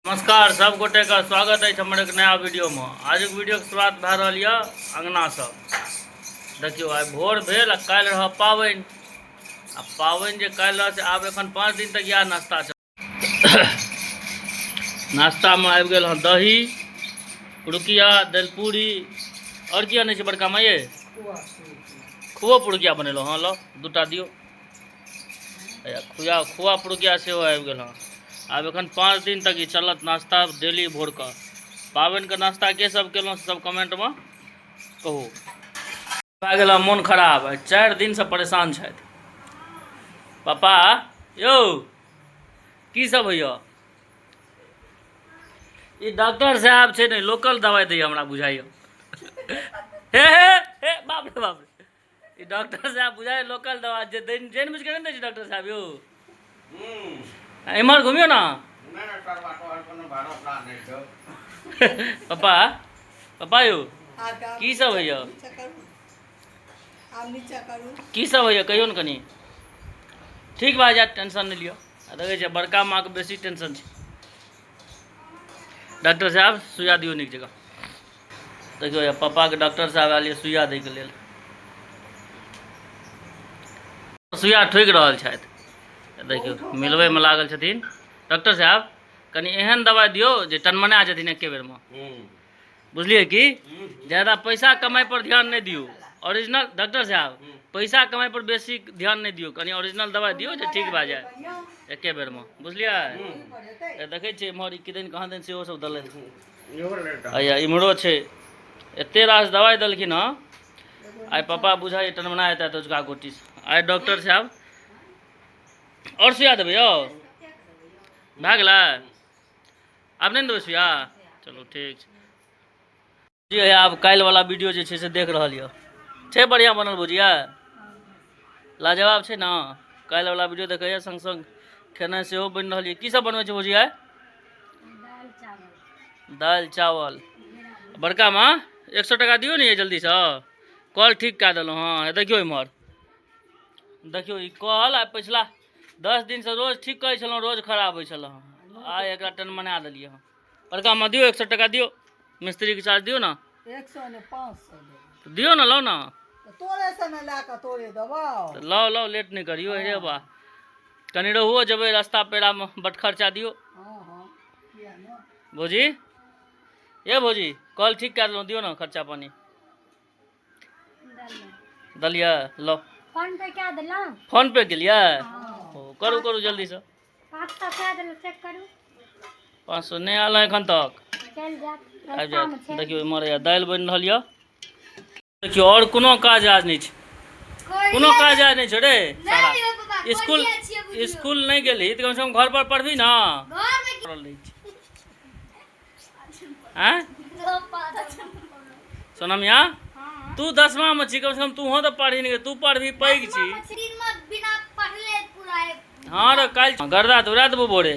नमस्कार सब गोटे का स्वागत है हमारे एक नया वीडियो में। आज वीडियो के शुरुआत भै रही है अंगना से। देखियो आई भोर भेल कल रह पावन आ पावन जे कल रह से आब एखन 5 दिन तक यह नाश्ता चल नाश्ता में आबि गेल हँ दही पुरुकिया दलपूरी और की आने बड़का माँ ये खुओ पुरुकिया बनेलो हाँ लो दूटा दियो खुआ पुरुकिया से आबि गेल हँ। अब एखन 5 दिन तक ये चलत नाश्ता डेली भोर का। पावन के नाश्ता के सब केलहुँ सब कमेंट में कहू। भए गेल मोन खराब 4 दिन से परेशान छथि पापा यौ की सब होइए। ई डॉक्टर साहब छै ने लोकल दवाई दैए हमरा बुझाइए। हे हे हे बाप रे बाप रे ई डॉक्टर साहब बुझाइए लोकल दवा जे जानि बुझि के नहि दै छै डॉक्टर साहब यौ। इम्हर घूमियो ना पापा पापा यौ की सब होइए की सब होइए कहियो ने कनी ठीक भए जाएत टेंशन नहीं लियो। देखै छै बड़का माँ के बेसी टेंशन छै। डॉक्टर साहब सुइया दियो नीक जगह। देखियो पापा के डॉक्टर साहब आयल सुइया दै के लेल सुइया ठोकि रहल छथि। देखियो मिलबे में लागल छथिन डॉक्टर साहब कनी एहन दवाई दियो जे टनमना जथिन एके बेर में बुझलिए कि ज़्यादा पैसा कमाई पर ध्यान नहीं दियो। ओरिजिनल डॉक्टर साहब पैसा कमाई पर बेसी ध्यान नहीं दियो कनी ओरिजिनल दवाई दियो जे ठीक भए जाए एके बेर में बुझलिए। देखे छे इम्हर किदैन कहाँ दिन सेहो सब दल इम्हरो छे एते रास दवाई दलखिन हँ। आई पापा बुझाइए टनमना जेता तुझका गोटी आई डॉक्टर साहब और सुइया देवे यो भए गेलै आब नहीं देवे सुइया चलो ठीक जी है। आब कल वाला वीडियो जे छे से देख रहल यो छे बढ़िया बनल बुझिया लाजवाब छे ना। कल वाला वीडियो देखिए संग संग खेनाइ सेहो बन रही है। की सब बनबै छे बुझिया दाल चावल बड़का माँ 100 टका दियो नहीं जल्दी से कॉल ठीक कए देलहुँ। हाँ देखियो इम्हर देखियो ई कॉल आ पिछला 10 दिन से रोज ठीक करे छलहुँ रोज खराब होइ छल। आइ एकरा टनमना देलिए हँ। बड़का माँ दियो 100 टका दियो मिस्त्री के चार्ज दियो ना 100 ने 500 दियो ना लो ना तोरे से न ला के तोरे देबो लो लो लेट नहीं करियो रे बा कनी रहुओ जब रास्ता पेड़ा में बट खर्चा दियो। हां हां किया न भौजी ये भौजी कॉल ठीक कर लो दियो ना खर्चा पानी दलिया लो फोन पे क्या दिला फोन पे के लिए करू करू जल्दी से 500 क्या दिला चेक करू 500 नहीं आल एखन तक चल जा आबि जाए। देखियो इमहर दाल बन रहल ये देखियो और कोनो काज आज नहीं छै कोनो काज आज नहीं छै रे सारा स्कूल स्कूल नहीं गेली त कम से कम घर पर पढ़बी ना घर में हैं सोनमिया तू 10वां में छी कम से कम तू हो तो पढ़ी नहीं तू पढ़बी पैग छी हाँ रे कल गर्दा तो उड़ा देबो बोरे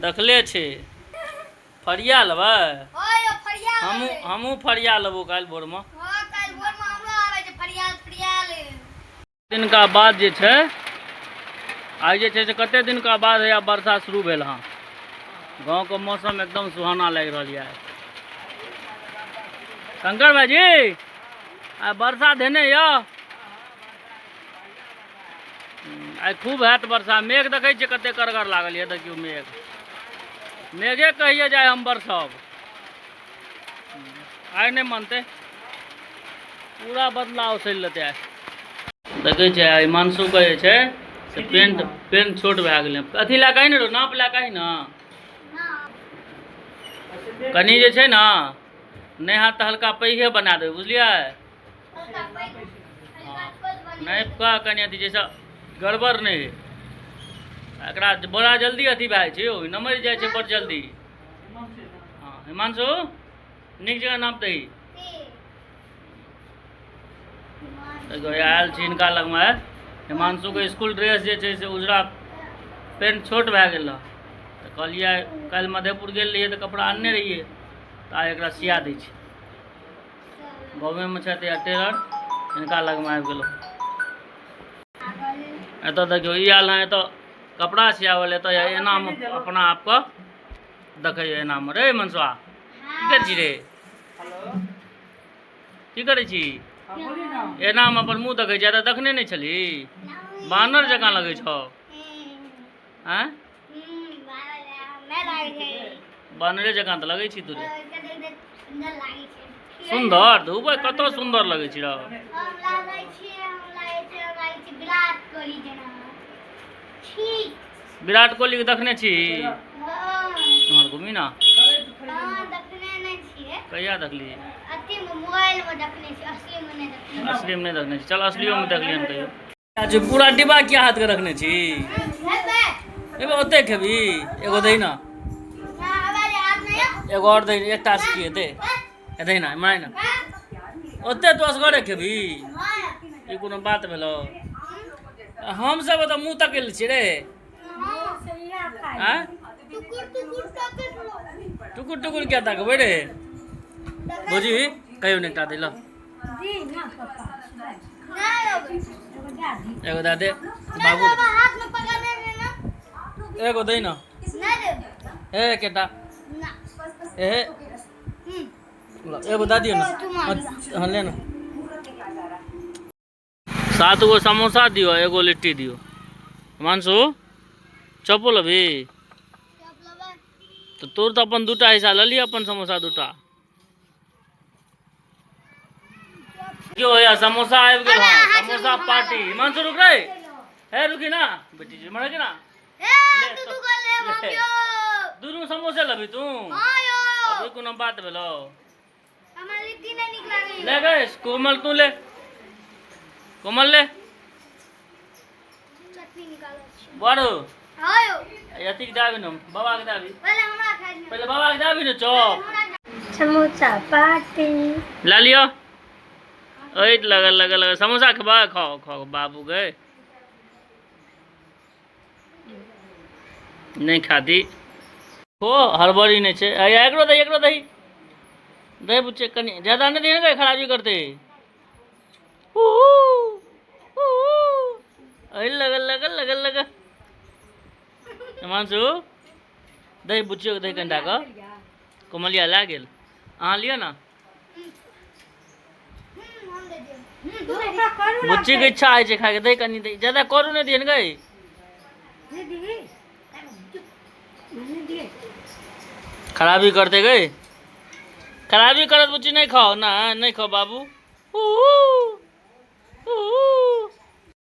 देखले छे फरिया लेबै हमू फरिया लेबो कल भोर में। दिन का बाद जे छे आज जे छे से कते दिन का बाद है वर्षा शुरू भेल हाँ। गाँव के मौसम एकदम सुहाना लग रहा है। शंकर भाई जी आ वर्षा देने य आई खूब हैत वर्षा मेघ देखे छे कते करगर लागल है। देखियो मेघ मेघे कहिए जाए हम बरसब आई नहीं मानते पूरा बदलाव चल लेते देखे छे आई मानसू के जे छे से पेंट छोट भए गेलै अथी ला कहीं न नाप ला कहीं न कनी जे छे ना नहीं हाथ तो हल्का पैघे बना दे बुझलिए नहीं का कनी अथी जैसा गड़बड़ नहीं एकरा बड़ा जल्दी अथी भए छै ओ नमर जाए छै बड़ जल्दी। हाँ हिमांशु नीक जगह नाप दही देखो आयल छी इनका लग में हिमांशु के स्कूल ड्रेस जे छै से उजरा पेंट छोट भए गेल तो कहलिए कल मधेपुर गेल रहिए तो कपड़ा आनने रहिए तो आइ एकरा सिया दै छी गाँवे में छथि टेलर इनका लग में आबि गेलहुँ। एत देखियो ई आयल है तो कपड़ा सियावल तो एना में अपना आपको देखै एना में रे मनसुआ की करै छी रे की करै छी एना में अपन मुँह देखै ज्यादा देखने नहीं छली बानर जकाँ लगै छौ हैं बानरे जकाँ तो लगै छी तू रे सुंदर धुबै कतो सुंदर लगै छी रे विराट कोहली के देखने छी तुम्हार घूमी ना कहिया देखली असली में नहीं देखने छी चल असलियो में देख लियन कहियो आज पूरा डिब्बा क्या हाथ के रखने छी एगो ओते खेबी एगो दही ना एगो और दही एक टास की दे दही ना माय ना ओते तो असगरे खेबी ई कोनो बात भेलो हम सब तो मुंह तक छी रे हैं टुकुर टुकुर क्या ताकबै रे बुझी कहियो नहीं टा दिला एगो दा दे बाबू एगो दे ना ए केटा ए एगो दा दियो ना हां ले ना 7 गो समोसा दियो एगो लिट्टी दियो मानसू चप्पल अभी तो तोर तो अपन दूटा हिस्सा ले लिया अपन समोसा दूटा क्यों यार समोसा आबि गेल हां समोसा पार्टी मानसू रुक रे हे रुकी ना बेटी जी मरे के ना दुनू समोसे लबी तू अभी कोनो बात भेलो हमार लिट्टी नहीं निक लागै ले गए कोमल तू ले कोमल ले चटनी निकालो छी बारो आयो यति के दाबी न बाबा के दाबी पहले हमरा खाइ पहले बाबा के दाबी न चौप समोसा पार्टी ला लियो ओइ लगा समोसा खबा खाओ खाओ बाबू गए नहीं खाती हो हड़बड़ी नहीं छे एकरो दही दही बुच्चे कनी ज्यादा नहीं देने गए खराबी करते लगा मानसू दही बुच्चियो दही कंडा का कोमलिया ला गेल अहाँ लियो ना बुच्ची के इच्छा है खाए के दही कनी दही ज्यादा करू नहीं दियन गई खराबी करते गए खराबी करत बुच्ची नहीं खाओ ना नहीं खाओ बाबू